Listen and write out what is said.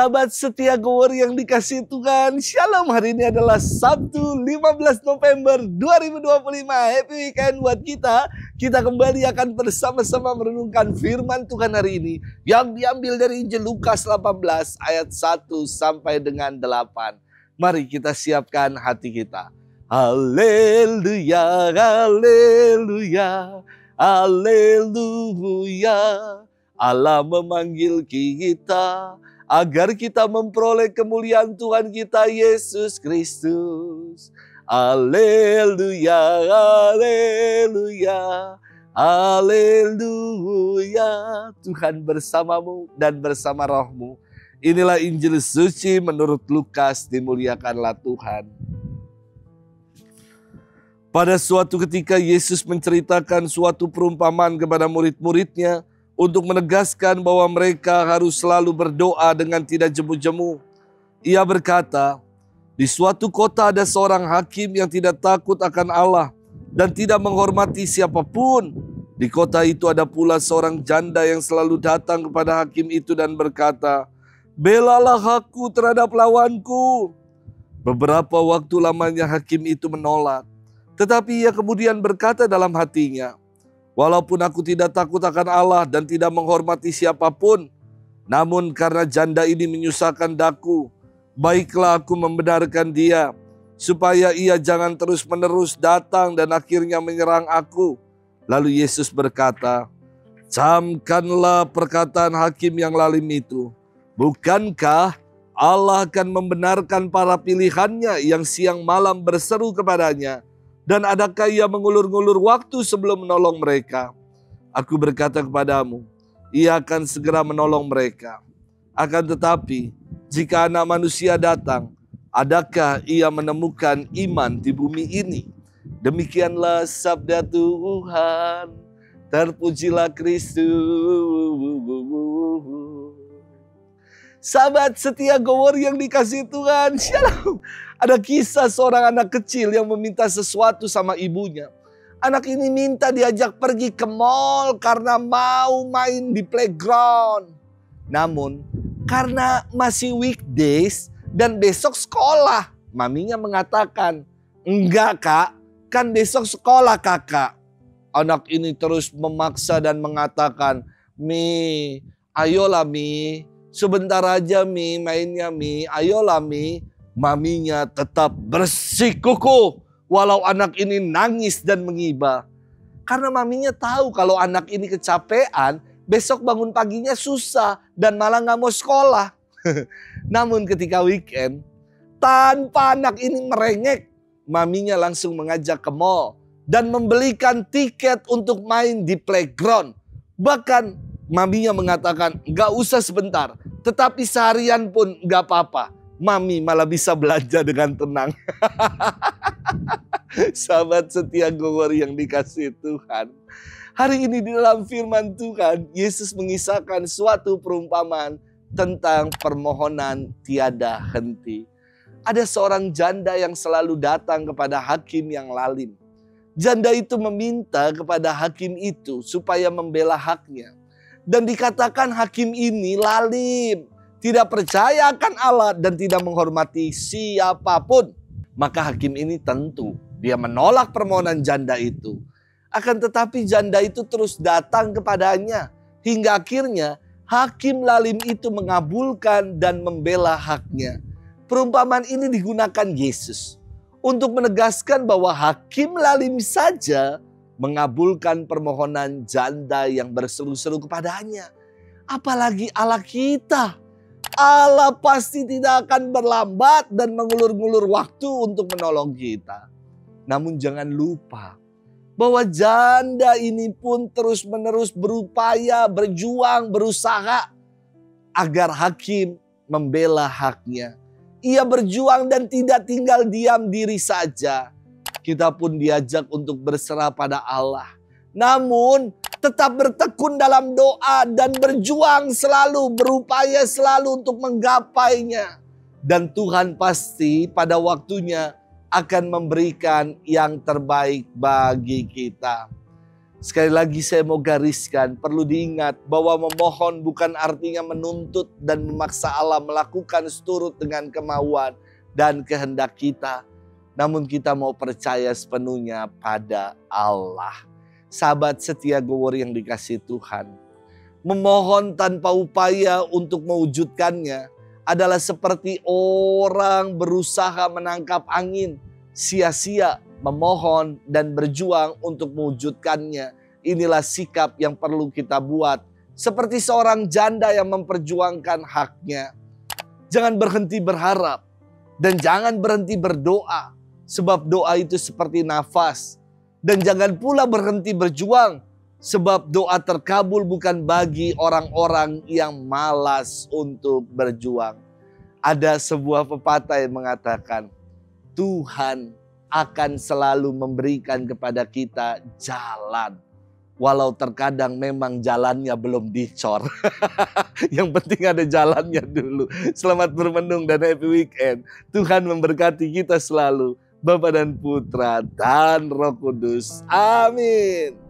Sahabat setia Gower yang dikasihi Tuhan, Shalom. Hari ini adalah Sabtu 15 November 2025. Happy weekend buat kita. Kita kembali akan bersama-sama merenungkan firman Tuhan hari ini yang diambil dari Injil Lukas 18 ayat 1 sampai dengan 8. Mari kita siapkan hati kita. Haleluya, haleluya, haleluya. Allah memanggil kita agar kita memperoleh kemuliaan Tuhan kita Yesus Kristus. Haleluya, haleluya, haleluya. Tuhan bersamamu dan bersama rohmu. Inilah Injil suci menurut Lukas, dimuliakanlah Tuhan. Pada suatu ketika Yesus menceritakan suatu perumpamaan kepada murid-muridnya, untuk menegaskan bahwa mereka harus selalu berdoa dengan tidak jemu-jemu. Ia berkata, di suatu kota ada seorang hakim yang tidak takut akan Allah dan tidak menghormati siapapun. Di kota itu ada pula seorang janda yang selalu datang kepada hakim itu dan berkata, belalah aku terhadap lawanku. Beberapa waktu lamanya hakim itu menolak. Tetapi ia kemudian berkata dalam hatinya, walaupun aku tidak takut akan Allah dan tidak menghormati siapapun, namun karena janda ini menyusahkan daku, baiklah aku membenarkan dia, supaya ia jangan terus-menerus datang dan akhirnya menyerang aku. Lalu Yesus berkata, camkanlah perkataan hakim yang lalim itu. Bukankah Allah akan membenarkan para pilihannya yang siang malam berseru kepadanya? Dan adakah ia mengulur-ngulur waktu sebelum menolong mereka? Aku berkata kepadamu, ia akan segera menolong mereka. Akan tetapi, jika Anak Manusia datang, adakah ia menemukan iman di bumi ini? Demikianlah sabda Tuhan. Terpujilah Kristus. Sahabat setia Gower yang dikasihi Tuhan, Shalom. Ada kisah seorang anak kecil yang meminta sesuatu sama ibunya. Anak ini minta diajak pergi ke mall karena mau main di playground. Namun karena masih weekdays dan besok sekolah, maminya mengatakan, enggak kak, kan besok sekolah kakak. Anak ini terus memaksa dan mengatakan, Mi, ayolah Mi, sebentar aja Mi, mainnya Mi, ayolah Mi. Maminya tetap bersikukuh walau anak ini nangis dan mengiba. Karena maminya tahu kalau anak ini kecapean, besok bangun paginya susah dan malah gak mau sekolah. Namun ketika weekend, tanpa anak ini merengek, maminya langsung mengajak ke mall dan membelikan tiket untuk main di playground. Bahkan maminya mengatakan gak usah sebentar, tetapi seharian pun gak apa-apa. Mami malah bisa belanja dengan tenang. Sahabat setia Gower yang dikasihi Tuhan. Hari ini di dalam firman Tuhan, Yesus mengisahkan suatu perumpamaan tentang permohonan tiada henti. Ada seorang janda yang selalu datang kepada hakim yang lalim. Janda itu meminta kepada hakim itu supaya membela haknya. Dan dikatakan hakim ini lalim, tidak percaya akan Allah dan tidak menghormati siapapun. Maka hakim ini tentu dia menolak permohonan janda itu. Akan tetapi janda itu terus datang kepadanya. Hingga akhirnya hakim lalim itu mengabulkan dan membela haknya. Perumpamaan ini digunakan Yesus untuk menegaskan bahwa hakim lalim saja mengabulkan permohonan janda yang berseru-seru kepadanya. Apalagi Allah kita. Allah pasti tidak akan berlambat dan mengulur-ngulur waktu untuk menolong kita. Namun jangan lupa bahwa janda ini pun terus-menerus berupaya, berjuang, berusaha agar hakim membela haknya. Ia berjuang dan tidak tinggal diam diri saja. Kita pun diajak untuk berserah pada Allah. Namun tetap bertekun dalam doa dan berjuang selalu, berupaya selalu untuk menggapainya. Dan Tuhan pasti pada waktunya akan memberikan yang terbaik bagi kita. Sekali lagi saya mau gariskan, perlu diingat bahwa memohon bukan artinya menuntut dan memaksa Allah melakukan seturut dengan kemauan dan kehendak kita. Namun kita mau percaya sepenuhnya pada Allah. Sahabat setia Gowor yang dikasihi Tuhan, memohon tanpa upaya untuk mewujudkannya adalah seperti orang berusaha menangkap angin, sia-sia memohon dan berjuang untuk mewujudkannya. Inilah sikap yang perlu kita buat. Seperti seorang janda yang memperjuangkan haknya. Jangan berhenti berharap. Dan jangan berhenti berdoa. Sebab doa itu seperti nafas. Dan jangan pula berhenti berjuang. Sebab doa terkabul bukan bagi orang-orang yang malas untuk berjuang. Ada sebuah pepatah yang mengatakan, Tuhan akan selalu memberikan kepada kita jalan. Walau terkadang memang jalannya belum dicor. Yang penting ada jalannya dulu. Selamat bermenung dan happy weekend. Tuhan memberkati kita selalu. Bapa dan Putra dan Roh Kudus. Amin.